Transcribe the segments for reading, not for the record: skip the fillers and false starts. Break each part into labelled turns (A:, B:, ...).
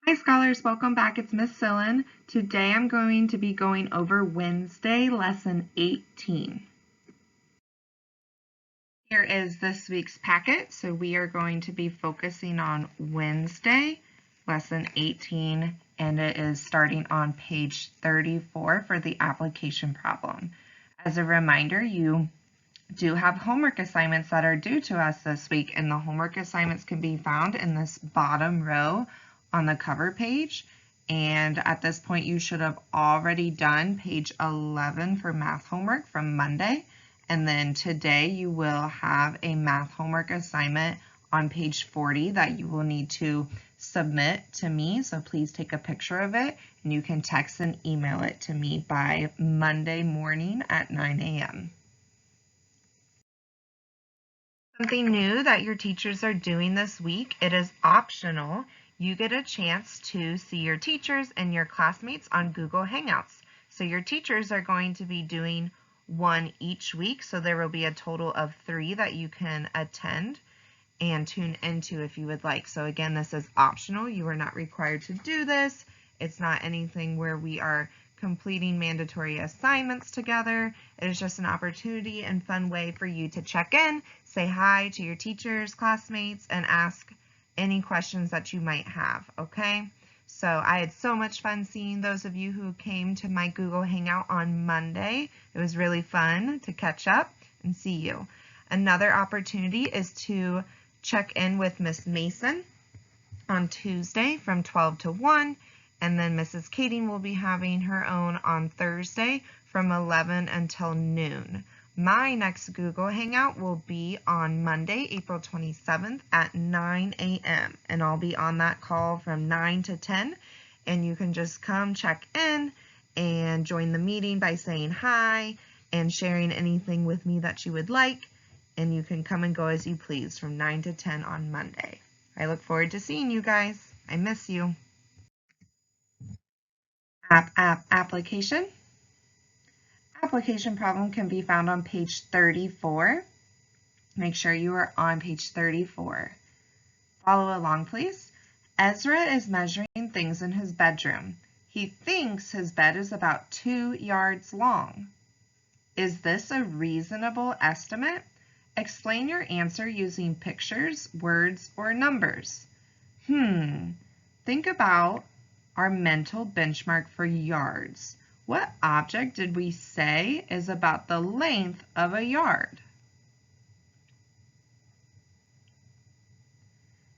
A: Hi scholars, welcome back. It's Miss Sillin. Today I'm going to be going over Wednesday lesson 18. Here is this week's packet. So we are going to be focusing on Wednesday lesson 18, and it is starting on page 34 for the application problem. As a reminder, you do have homework assignments that are due to us this week, and the homework assignments can be found in this bottom row on the cover page. And at this point, you should have already done page 11 for math homework from Monday. And then today you will have a math homework assignment on page 40 that you will need to submit to me. So please take a picture of it, and you can text and email it to me by Monday morning at 9 a.m. Something new that your teachers are doing this week, it is optional. You get a chance to see your teachers and your classmates on Google Hangouts. So your teachers are going to be doing one each week, so there will be a total of 3 that you can attend and tune into if you would like. So again, this is optional. You are not required to do this. It's not anything where we are completing mandatory assignments together. It is just an opportunity and fun way for you to check in, say hi to your teachers, classmates, and ask any questions that you might have, okay? So I had so much fun seeing those of you who came to my Google Hangout on Monday. It was really fun to catch up and see you. Another opportunity is to check in with Miss Mason on Tuesday from 12 to 1, and then Mrs. Kading will be having her own on Thursday from 11 until noon. My next Google Hangout will be on Monday, April 27th at 9 a.m. and I'll be on that call from 9 to 10, and you can just come check in and join the meeting by saying hi and sharing anything with me that you would like, and you can come and go as you please from 9 to 10 on Monday. I look forward to seeing you guys. I miss you. Application. Application problem can be found on page 34. Make sure you are on page 34. Follow along, please. Ezra is measuring things in his bedroom. He thinks his bed is about 2 yards long. Is this a reasonable estimate? Explain your answer using pictures, words, or numbers. Think about our mental benchmark for yards. What object did we say is about the length of a yard?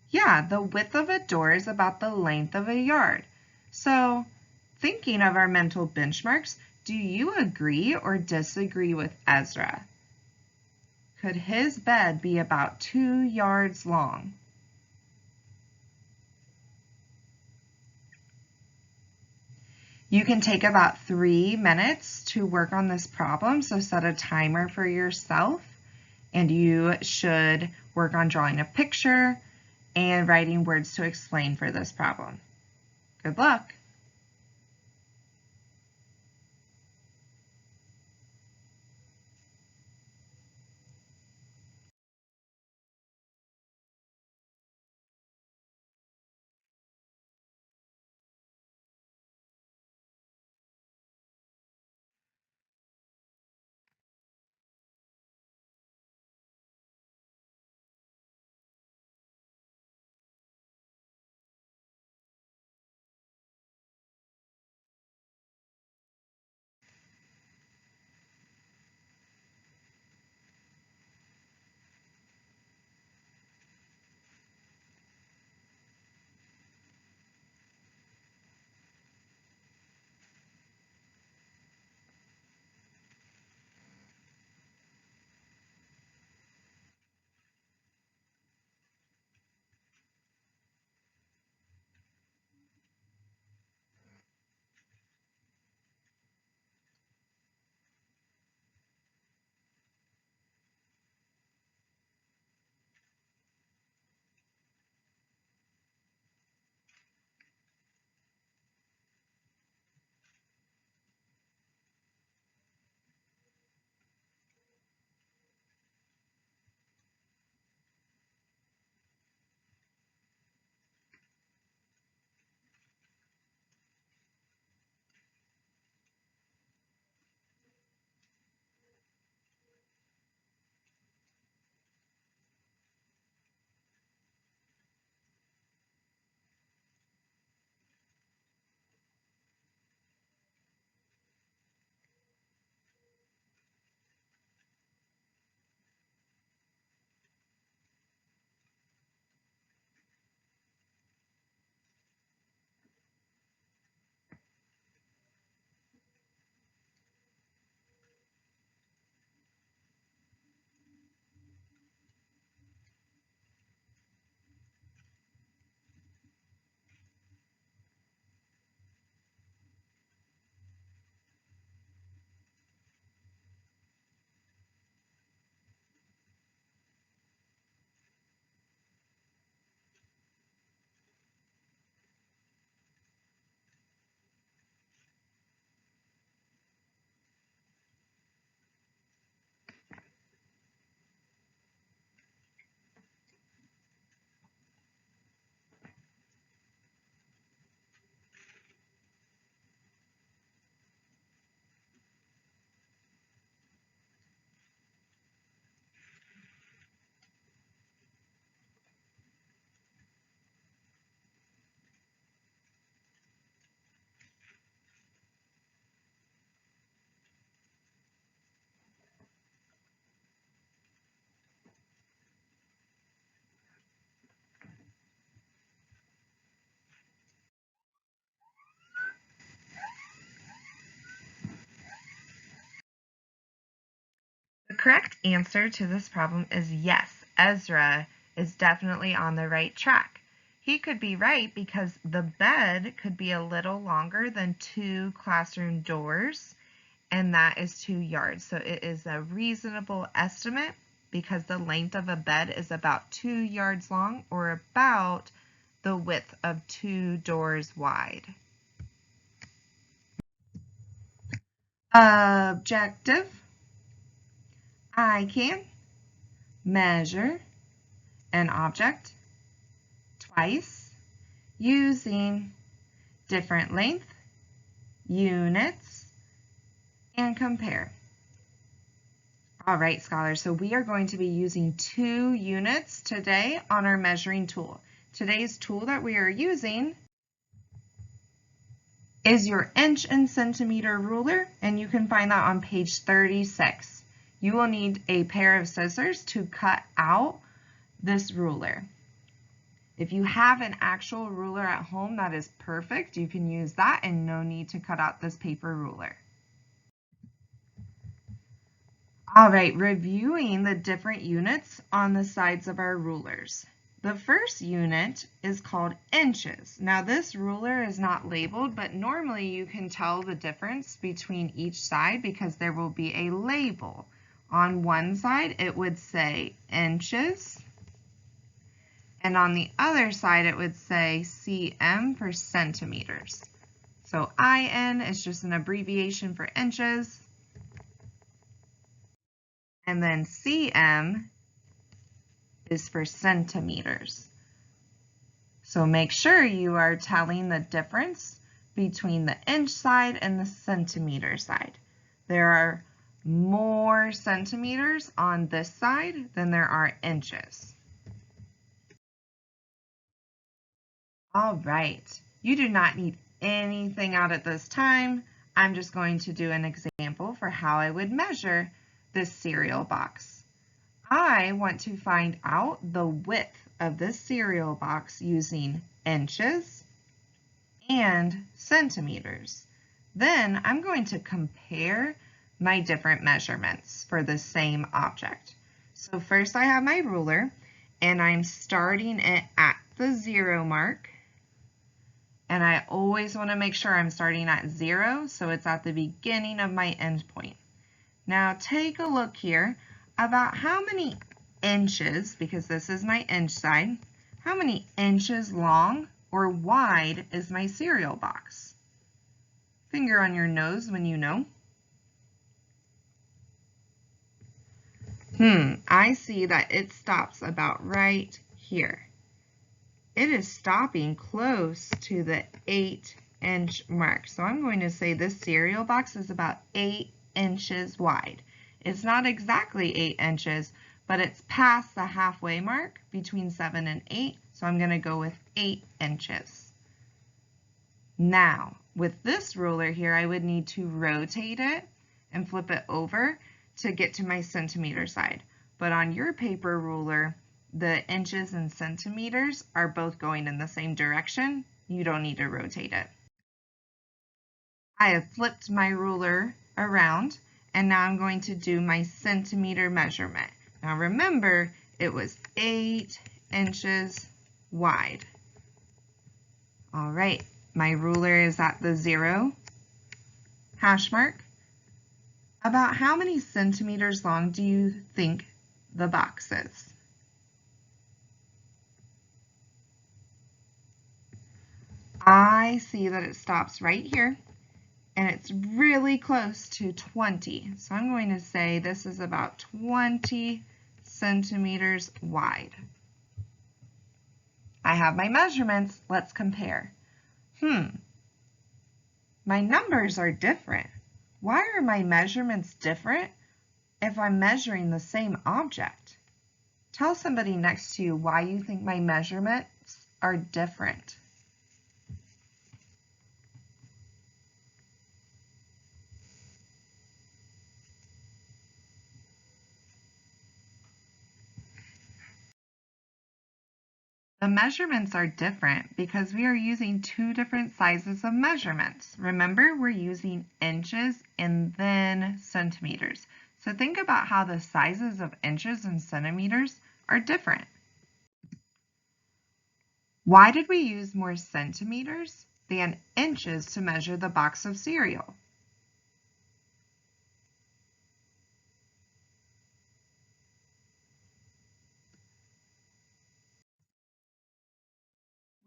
A: Yeah, the width of a door is about the length of a yard. So, thinking of our mental benchmarks, do you agree or disagree with Ezra? Could his bed be about 2 yards long? You can take about 3 minutes to work on this problem, so set a timer for yourself, and you should work on drawing a picture and writing words to explain for this problem. Good luck! correct answer to this problem is yes, Ezra is definitely on the right track. He could be right because the bed could be a little longer than 2 classroom doors, and that is 2 yards. So it is a reasonable estimate because the length of a bed is about 2 yards long, or about the width of 2 doors wide. Objective. I can measure an object twice using different length, units, and compare. All right, scholars, so we are going to be using 2 units today on our measuring tool. Today's tool that we are using is your inch and centimeter ruler, and you can find that on page 36. You will need a pair of scissors to cut out this ruler. If you have an actual ruler at home, that is perfect. You can use that and no need to cut out this paper ruler. All right, reviewing the different units on the sides of our rulers. The first unit is called inches. Now this ruler is not labeled, but normally you can tell the difference between each side because there will be a label. On one side it would say inches, and on the other side it would say cm for centimeters. So IN is just an abbreviation for inches, and then cm is for centimeters. So make sure you are telling the difference between the inch side and the centimeter side. There are more centimeters on this side than there are inches. All right, you do not need anything out at this time. I'm just going to do an example for how I would measure this cereal box. I want to find out the width of this cereal box using inches and centimeters. Then I'm going to compare my different measurements for the same object. So first I have my ruler, and I'm starting it at the 0 mark. And I always want to make sure I'm starting at 0, so it's at the beginning of my endpoint. Now take a look here about how many inches, because this is my inch side, how many inches long or wide is my cereal box? Finger on your nose when you know. I see that it stops about right here. It is stopping close to the 8-inch mark. So I'm going to say this cereal box is about 8 inches wide. It's not exactly 8 inches, but it's past the halfway mark between 7 and 8. So I'm going to go with 8 inches. Now, with this ruler here, I would need to rotate it and flip it over to get to my centimeter side. But on your paper ruler, the inches and centimeters are both going in the same direction. You don't need to rotate it. I have flipped my ruler around, and now I'm going to do my centimeter measurement. Now remember, it was 8 inches wide. All right, my ruler is at the 0 hash mark. About how many centimeters long do you think the box is? I see that it stops right here, and it's really close to 20. So I'm going to say this is about 20 centimeters wide. I have my measurements. Let's compare. My numbers are different. Why are my measurements different if I'm measuring the same object? Tell somebody next to you why you think my measurements are different. The measurements are different because we are using 2 different sizes of measurements. Remember, we're using inches and then centimeters. So think about how the sizes of inches and centimeters are different. Why did we use more centimeters than inches to measure the box of cereal?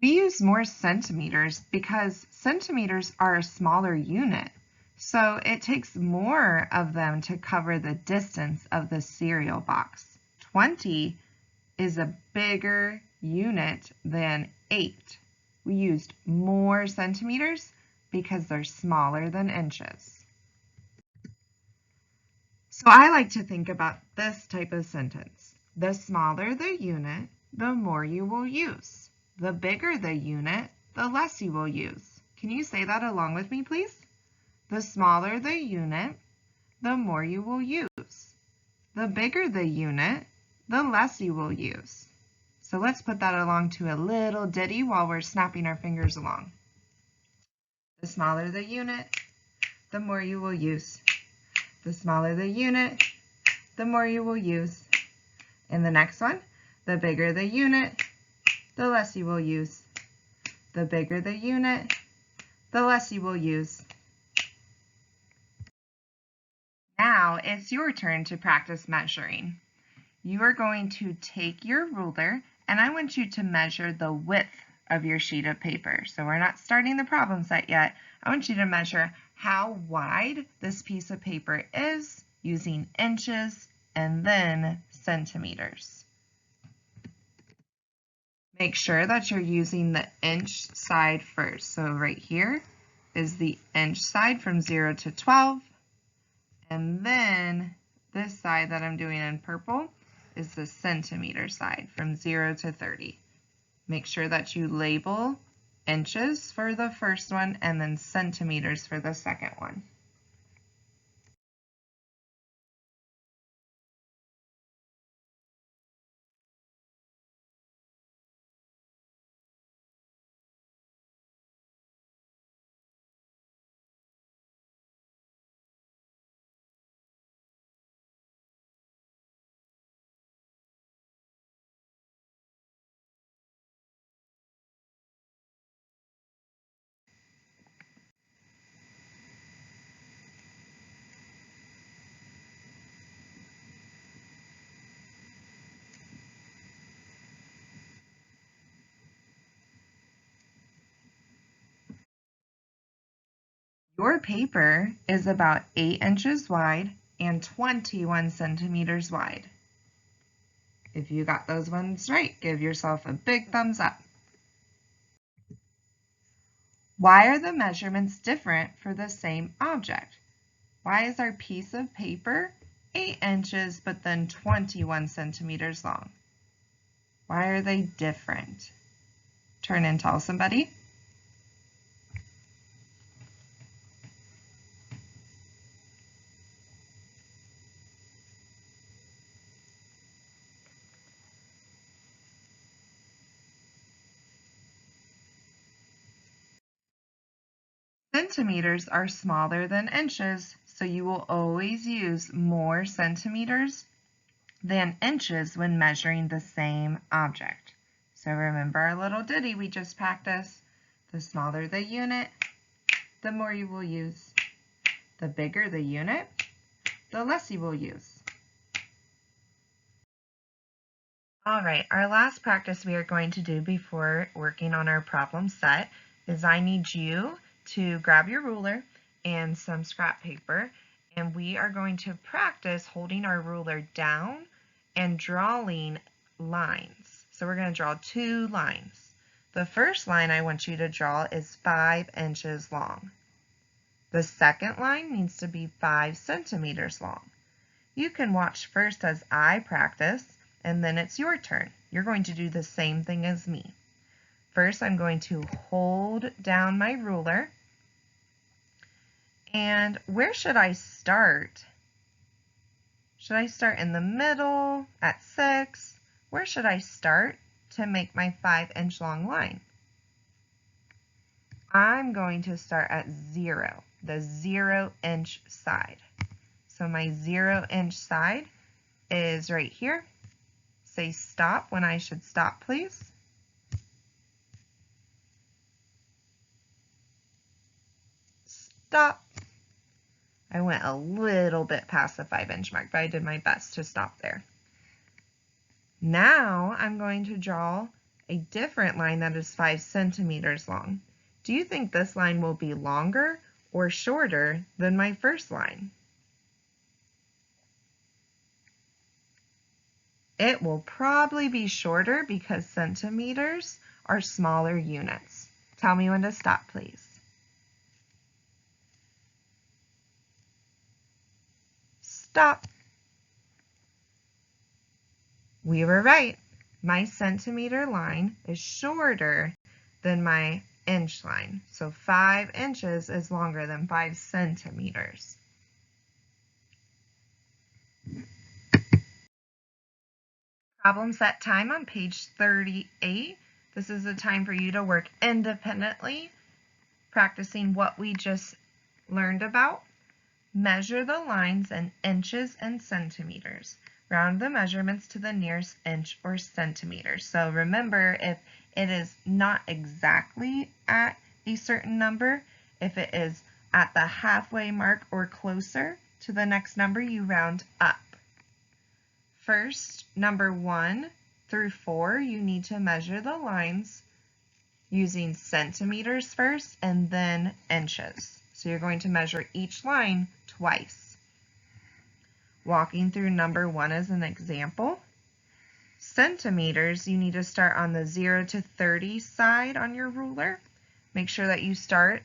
A: We use more centimeters because centimeters are a smaller unit, so it takes more of them to cover the distance of the cereal box. 20 is a bigger unit than 8. We used more centimeters because they're smaller than inches. So I like to think about this type of sentence. The smaller the unit, the more you will use. The bigger the unit, the less you will use. Can you say that along with me, please? The smaller the unit, the more you will use. The bigger the unit, the less you will use. So let's put that along to a little ditty while we're snapping our fingers along. The smaller the unit, the more you will use. The smaller the unit, the more you will use. And the next one, the bigger the unit, the less you will use. The bigger the unit, the less you will use. Now it's your turn to practice measuring. You are going to take your ruler, and I want you to measure the width of your sheet of paper. So we're not starting the problem set yet. I want you to measure how wide this piece of paper is using inches and then centimeters. Make sure that you're using the inch side first. So right here is the inch side from 0 to 12. And then this side that I'm doing in purple is the centimeter side from 0 to 30. Make sure that you label inches for the first one and then centimeters for the second one. Your paper is about 8 inches wide and 21 centimeters wide. If you got those ones right, give yourself a big thumbs up. Why are the measurements different for the same object? Why is our piece of paper 8 inches but then 21 centimeters long? Why are they different? Turn and tell somebody. Centimeters are smaller than inches, so you will always use more centimeters than inches when measuring the same object. So remember our little ditty we just practiced. The smaller the unit, the more you will use. The bigger the unit, the less you will use. All right, our last practice we are going to do before working on our problem set is I need you to grab your ruler and some scrap paper, and we are going to practice holding our ruler down and drawing lines. So we're going to draw 2 lines. The first line I want you to draw is 5 inches long. The second line needs to be 5 centimeters long. You can watch first as I practice, and then it's your turn. You're going to do the same thing as me. First, I'm going to hold down my ruler. And where should I start? Should I start in the middle, at 6? Where should I start to make my 5-inch long line? I'm going to start at 0, the 0-inch side. So my 0-inch side is right here. Say stop when I should stop, please. Stop. I went a little bit past the 5-inch mark, but I did my best to stop there. Now I'm going to draw a different line that is 5 centimeters long. Do you think this line will be longer or shorter than my first line? It will probably be shorter because centimeters are smaller units. Tell me when to stop, please. Stop. We were right. My centimeter line is shorter than my inch line. So 5 inches is longer than 5 centimeters. Problem set time on page 38. This is the time for you to work independently, practicing what we just learned about. Measure the lines in inches and centimeters. Round the measurements to the nearest inch or centimeter. So remember, if it is not exactly at a certain number, if it is at the halfway mark or closer to the next number, you round up. First, number 1 through 4, you need to measure the lines using centimeters first and then inches. So you're going to measure each line twice. Walking through number 1 as an example. Centimeters, you need to start on the 0 to 30 side on your ruler. Make sure that you start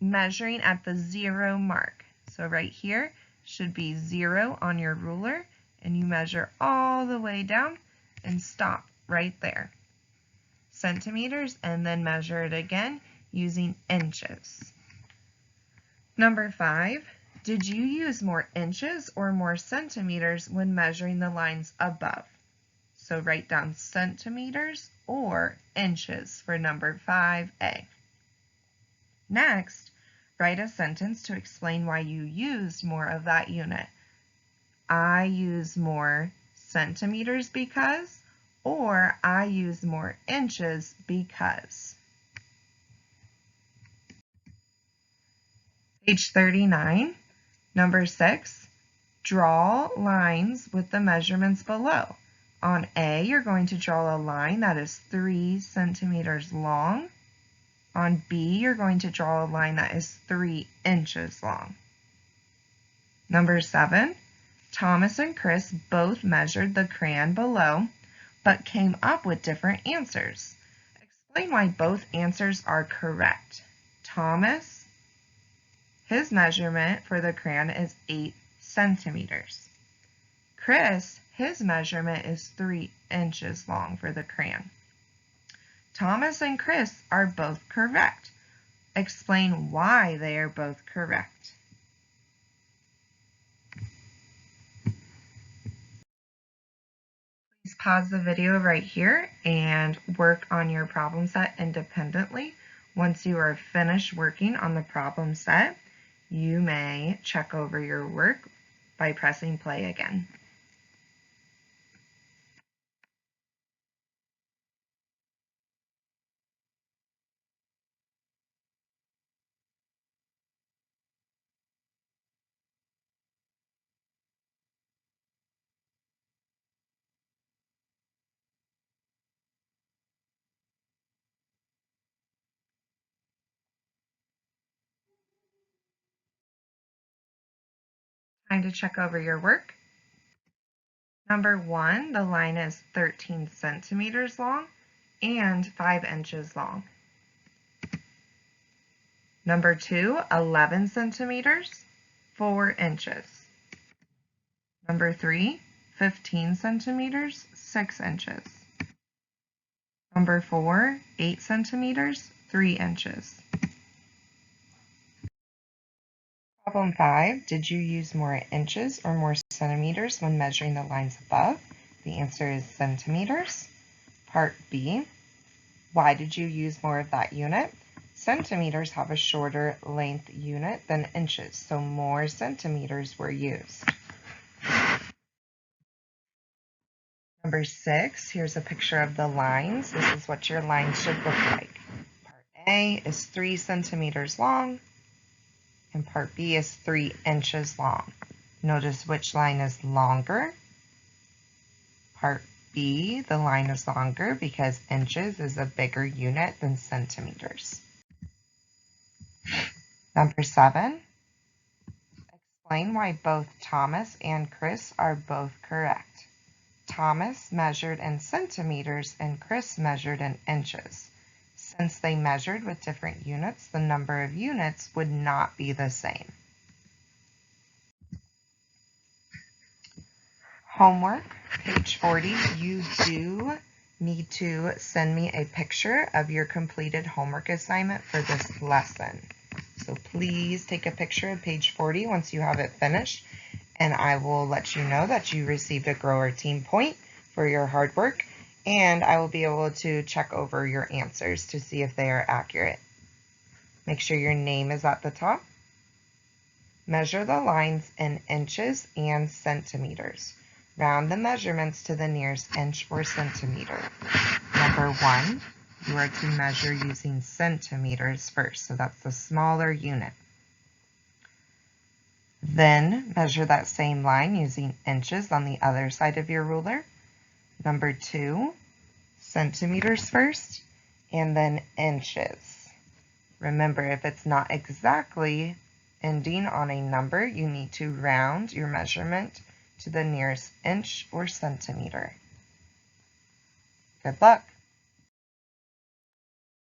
A: measuring at the 0 mark. So right here should be 0 on your ruler, and you measure all the way down and stop right there. Centimeters, and then measure it again using inches. Number 5, did you use more inches or more centimeters when measuring the lines above? So write down centimeters or inches for number 5A. Next, write a sentence to explain why you used more of that unit. I use more centimeters because, or I use more inches because. Page 39, number 6, draw lines with the measurements below. On A, you're going to draw a line that is 3 centimeters long. On B, you're going to draw a line that is 3 inches long. Number 7, Thomas and Chris both measured the crayon below, but came up with different answers. Explain why both answers are correct. Thomas, his measurement for the crayon is 8 centimeters. Chris, his measurement is 3 inches long for the crayon. Thomas and Chris are both correct. Explain why they are both correct. Please pause the video right here and work on your problem set independently. Once you are finished working on the problem set, you may check over your work by pressing play again. Time to check over your work. Number 1, the line is 13 centimeters long and 5 inches long. Number 2, 11 centimeters, 4 inches. Number 3, 15 centimeters, 6 inches. Number 4, 8 centimeters, 3 inches. Problem 5, did you use more inches or more centimeters when measuring the lines above? The answer is centimeters. Part B, why did you use more of that unit? Centimeters have a shorter length unit than inches, so more centimeters were used. Number 6, here's a picture of the lines. This is what your lines should look like. Part A is 3 centimeters long, and part B is 3 inches long. Notice which line is longer. Part B, the line is longer because inches is a bigger unit than centimeters. Number 7, explain why both Thomas and Chris are both correct. Thomas measured in centimeters and Chris measured in inches. Since they measured with different units, the number of units would not be the same. Homework, page 40, you do need to send me a picture of your completed homework assignment for this lesson. So please take a picture of page 40 once you have it finished, and I will let you know that you received a Grower Team point for your hard work, and I will be able to check over your answers to see if they are accurate. Make sure your name is at the top. Measure the lines in inches and centimeters. Round the measurements to the nearest inch or centimeter. Number 1, you are to measure using centimeters first, so that's the smaller unit. Then measure that same line using inches on the other side of your ruler. Number 2, centimeters first, and then inches. Remember, if it's not exactly ending on a number, you need to round your measurement to the nearest inch or centimeter. Good luck!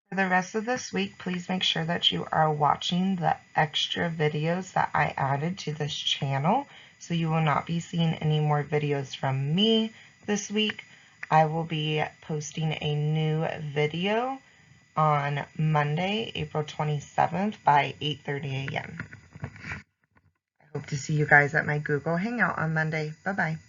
A: For the rest of this week, please make sure that you are watching the extra videos that I added to this channel, so you will not be seeing any more videos from me this week. I will be posting a new video on Monday, April 27th by 8:30 a.m. I hope to see you guys at my Google Hangout on Monday. Bye-bye.